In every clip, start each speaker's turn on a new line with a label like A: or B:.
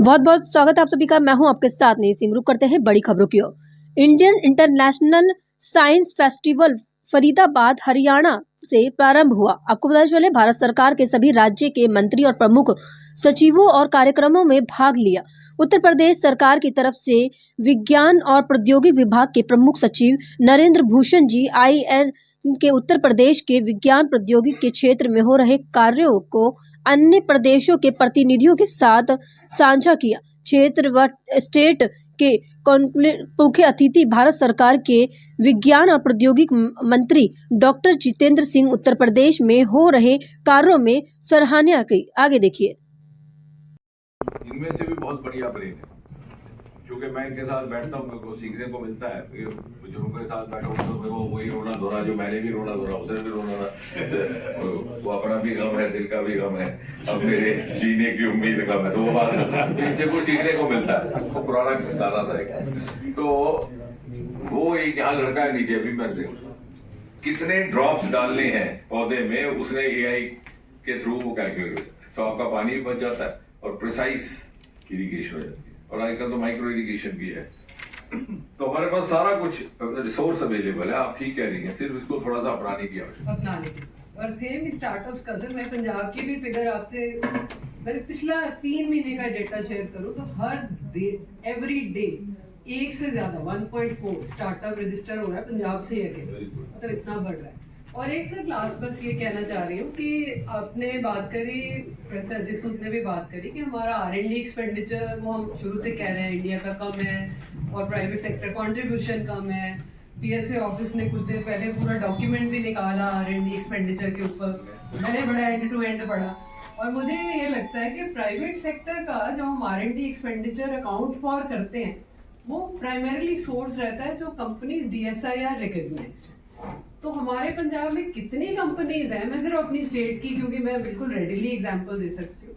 A: बहुत बहुत स्वागत है आप सभी का। मैं हूं आपके साथ नहीं सिंह। रुक करते हैं बड़ी खबरों की ओर। Indian international science festival Faridabad Haryana से प्रारंभ हुआ। आपको पता चले भारत सरकार के सभी राज्य के मंत्री और प्रमुख सचिवों और कार्यक्रमों में भाग लिया। उत्तर प्रदेश सरकार की तरफ से विज्ञान और प्रौद्योगिकी विभाग के प्रमुख सचिव नरेंद्र भूषण जी IIN के उत्तर प्रदेश के विज्ञान प्रौद्योगिकी के क्षेत्र में हो रहे कार्यों को अन्य प्रदेशों के प्रतिनिधियों के साथ साझा किया। क्षेत्र व स्टेट के मुख्य अतिथि भारत सरकार के विज्ञान और प्रौद्योगिकी मंत्री डॉक्टर जितेंद्र सिंह उत्तर प्रदेश में हो रहे कार्यों में सराहना की। आगे देखिए।
B: इनमें से भी बहुत बढ़िया ब्रेन है, क्योंकि मैं इनके साथ बैठता हूँ, मेरे को सीखने को मिलता है। बुजुर्गों के साथ बैठा हूँ तो मेरे को वही रोना धोना जो मैंने भी रोना धोना, उसने भी रोना धोना, वो अपना भी गम है, दिल का भी गम है, अब मेरे जीने की उम्मीद कम है, तो वो बात इनसे कुछ सीखने को मिलता है। वो पुराना गाना था एक, तो वो एक यहाँ लड़का है नीचे भी मैं देखूँ कितने ड्रॉप्स डालने हैं पौधे में, उसने AI के थ्रू वो कैलकुलेट, तो आपका पानी भी बच जाता है और प्रिसाइज इरिगेशन हो जाती है। और आजकल तो माइक्रो इरिगेशन भी है, तो हमारे पास सारा कुछ रिसोर्स अवेलेबल है। आप ठीक कह रही हैं, सिर्फ इसको थोड़ा सा अपनाने की आवश्यकता।
C: और सेम स्टार्टअप्स का सर, मैं पंजाब की भी फिगर आपसे मैं पिछला 3 महीने का डेटा शेयर करूं तो हर डे एवरी डे एक से ज्यादा 1.4 स्टार्टअप रजिस्टर हो रहा है पंजाब से अकेले, मतलब इतना बढ़ रहा है। और एक सर लास्ट बस ये कहना चाह रही हूँ कि आपने बात करी, प्रोफेसर अजय सूद ने भी बात करी कि हमारा R&D एक्सपेंडिचर वो हम शुरू से कह रहे हैं इंडिया का कम है और प्राइवेट सेक्टर कंट्रीब्यूशन कम है। PSA ऑफिस ने कुछ देर पहले पूरा डॉक्यूमेंट भी निकाला R&D एक्सपेंडिचर के ऊपर, मैंने बड़ा एंड टू एंड पढ़ा। और मुझे ये लगता है कि प्राइवेट सेक्टर का जो हम R&D एक्सपेंडिचर अकाउंट फॉर करते हैं वो प्राइमरीली सोर्स रहता है जो कंपनीज DSIR रिकॉग्नाइज्ड। तो हमारे पंजाब में कितनी कंपनीज हैं, मैं सिर्फ अपनी स्टेट की, क्योंकि मैं बिल्कुल रेडिली एग्जांपल दे सकती हूँ,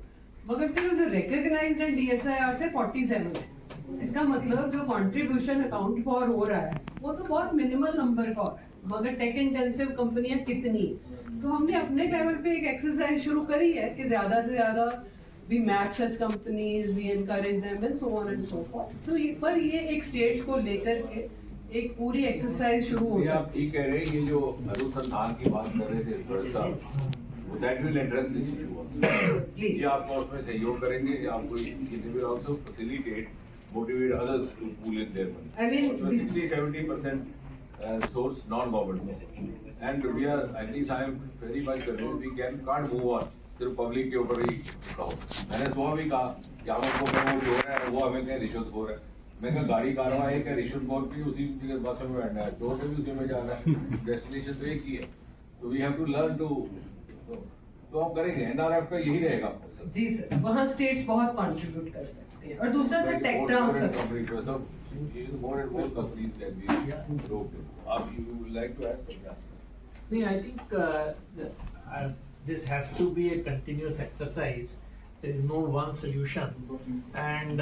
C: मगर सिर्फ जो रिकॉग्नाइज्ड है DSIR से 47 है। इसका मतलब जो कंट्रीब्यूशन अकाउंट फॉर हो रहा है वो तो बहुत मिनिमल नंबर का हो रहा है, मगर टेक इंटेंसिव कंपनियां कितनी। तो हमने अपने लेवल पे एक एक्सरसाइज शुरू करी है कि ज्यादा से ज्यादा we match such companies, we encourage them and so on and so forth. So पर ये एक स्टेट्स को लेकर के एक पूरी एक्सरसाइज शुरू हो सकती है।
B: आप ठीक कह रहे हैं, ये जो अनुसंधान की बात कर रहे थे बड़ा, वो that will address this issue. ये आपको उसमें सहयोग करेंगे, आपको it will also facilitate motivate others to pool in their money.
C: I mean
B: 60-70% source non government, and we are at least I am very much convinced we can't move on सिर्फ public के ऊपर ही कहो। मैंने सुबह भी कहा कि हम उनको वो जो है वो हमें कहीं रिश्वतखोर है, मैं कहा गाड़ी कारवाई है क्या रिश्वतखोर की, उसी बस में बैठना है, डोर से भी उसी में जाना है, डेस्टिनेशन तो एक ही है। तो we have to learn to, तो हम करेंगे। NRF का यही रहेगा
C: जी सर, वहाँ स्टेट्स बहुत कंट्रीब्यूट कर सकते हैं। और दूसरा sir tech transfer,
D: I think this has to be a continuous exercise. There is no one solution, and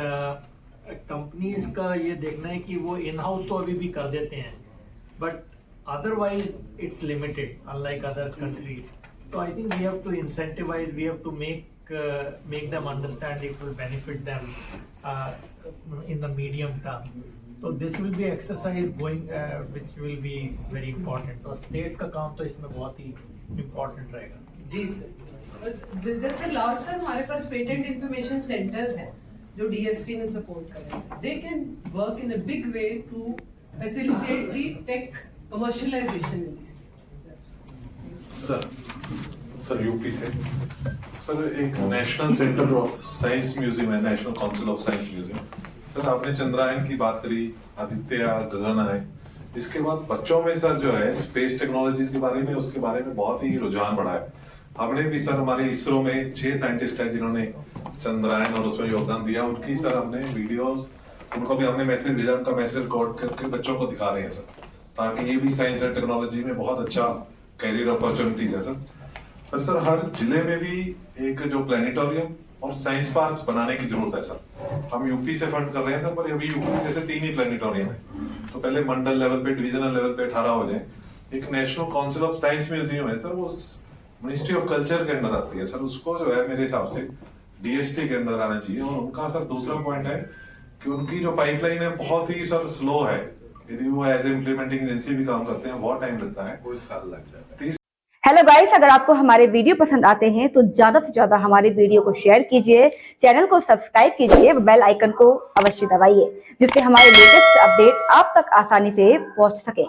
D: companies का ये देखना है कि वो इन हाउस तो अभी भी कर देते हैं, but otherwise it's limited unlike other countries. तो I think we have to incentivise, we have to make them understand it will benefit them in the medium term. So this will be exercise going which will be very important, और states का काम तो इसमें बहुत ही important रहेगा।
C: जी sir, जैसे last sir हमारे पास पेटेंट इंफॉर्मेशन सेंटर्स हैं जो DST ने सपोर्ट करें, they can work in a big way to facilitate the tech commercialisation in this states.
E: Sir UP से सर एक national centre of science museum है, national council of science museum. Sir आपने चंद्रयान की बात करी, आदित्य गगन है, इसके बाद बच्चों में सर जो है स्पेस टेक्नोलॉजीज के बारे में, उसके बारे में बहुत ही रुझान बढ़ा है। हमने भी सर हमारे इसरो में 6 साइंटिस्ट है जिन्होंने चंद्रयान और उसमें योगदान दिया, उनकी सर हमने वीडियोस, उनको भी हमने मैसेज भेजा, उनका मैसेज रिकॉर्ड करके बच्चों को दिखा रहे हैं सर, ताकि ये भी साइंस एंड टेक्नोलॉजी में बहुत अच्छा कैरियर अपॉर्चुनिटीज है सर। पर सर हर जिले में भी एक जो प्लेनेटोरियम और साइंस पार्क बनाने की जरूरत है सर। हम यूपी से फंड कर रहे हैं सर, पर अभी यूपी में जैसे 3 ही प्लेनेटोरियम है, तो पहले मंडल लेवल पे, डिविजनल लेवल पे 18 हो जाए। एक national council of science museum है सर, वो मिनिस्ट्री ऑफ कल्चर के अंडर आती है सर, उसको जो है मेरे हिसाब से डीएसटी के अंदर आना चाहिए। और उनका सर दूसरा पॉइंट है कि उनकी जो पाइपलाइन है बहुत ही सर स्लो है। यदि वो एज ए इम्प्लीमेंटिंग एजेंसी भी काम करते हैं बहुत टाइम लगता है,
B: कोई साल लग जाता है।
F: हेलो गाइस, अगर आपको हमारे वीडियो पसंद आते हैं तो ज्यादा से ज्यादा हमारे वीडियो को शेयर कीजिए, चैनल को सब्सक्राइब कीजिए, बेल आइकन को अवश्य दबाइए जिससे हमारे लेटेस्ट अपडेट आप तक आसानी से पहुंच सके।